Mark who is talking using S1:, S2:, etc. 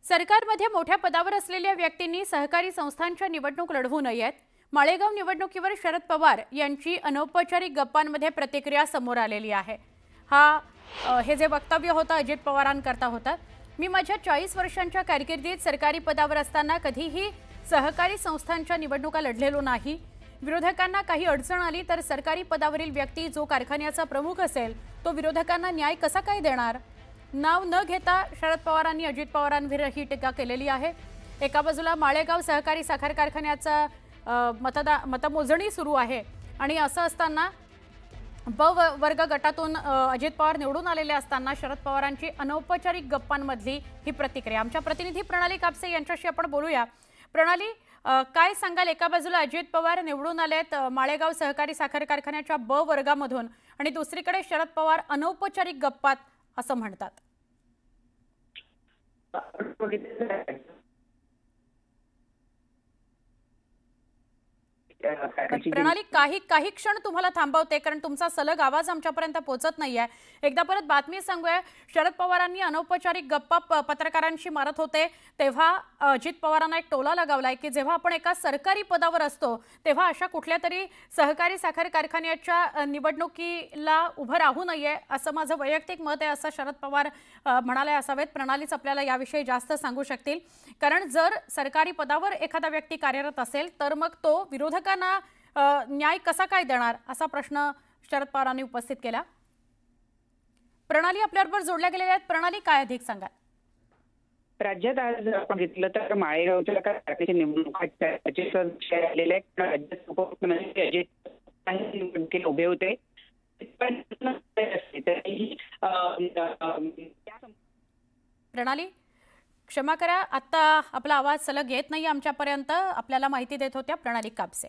S1: सरकारमध्ये मोठ्या पदावर असलेल्या व्यक्तींनी सहकारी संस्थांच्या निवडणूक लढवू नयेत. माळेगाव निवडणुकीवर शरद पवार यांची अनौपचारिक गप्पांमध्ये प्रतिक्रिया समोर आलेली आहे. हे जे वक्तव्य होतं अजित पवारांकरता होतं. मी माझ्या 40 वर्षांच्या कारकिर्दीत सरकारी पदावर असताना कधीही सहकारी संस्थांच्या निवडणुका लढलेलो नाही. विरोधकांना काही अडचण आली तर सरकारी पदावरील व्यक्ती जो कारखान्याचा प्रमुख असेल तो विरोधकांना न्याय कसा काय देणार? नाव न घेता शरद पवारांनी अजित पवारांवर ही टीका केलेली आहे. एका बाजूला माळेगाव सहकारी साखर कारखान्याचा मतमोजणी सुरू आहे आणि असं असताना वर्ग गटातून अजित पवार निवडून आलेले असताना शरद पवारांची अनौपचारिक गप्पांमधली ही प्रतिक्रिया. आमच्या प्रतिनिधी प्रणाली कापसे यांच्याशी आपण बोलूया. प्रणाली, काय सांगाल? एका बाजूला अजित पवार निवडून आलेत माळेगाव सहकारी साखर कारखान्याच्या वर्गामधून आणि दुसरीकडे शरद पवार अनौपचारिक गप्पात असं म्हणतात. प्रणाली, काही क्षण तुम्हाला थांबवते कारण तुमचा सलग आवाज आमच्यापर्यंत पोहोचत नाहीये. एकदा परत बातमी सांगूया. शरद पवारांनी अनौपचारिक गप्पा पत्रकारांशी मारत होते तेव्हा अजित पवारांना एक टोला लगावलाय की जेव्हा आपण एका सरकारी पदावर असतो तेव्हा अशा कुठल्या तरी सहकारी साखर कारखान्याच्या निवडणुकीला उभं राहू नये असं माझं वैयक्तिक मत आहे, असं शरद पवार म्हणाले असावेत. प्रणालीच आपल्याला याविषयी जास्त सांगू शकतील, कारण जर सरकारी पदावर एखादा व्यक्ती कार्यरत असेल तर मग तो विरोधकांना न्याय कसा काय देणार असा प्रश्न शरद पवारांनी उपस्थित केला. प्रणाली आपल्याबरोबर जोडल्या गेलेल्या आहेत. प्रणाली, काय अधिक सांगा?
S2: राज्यात आज आपण घेतलं तर माळेगावच्या कारखान्याच्या निवडणुका आलेल्या आहेत. राज्यात उपमुख्यमंत्री अजित उभे होते.
S1: प्रणाली, क्षमा करा, आता आपला आवाज सलग येत नाही आमच्यापर्यंत. आपल्याला माहिती देत होत्या प्रणाली कापसे.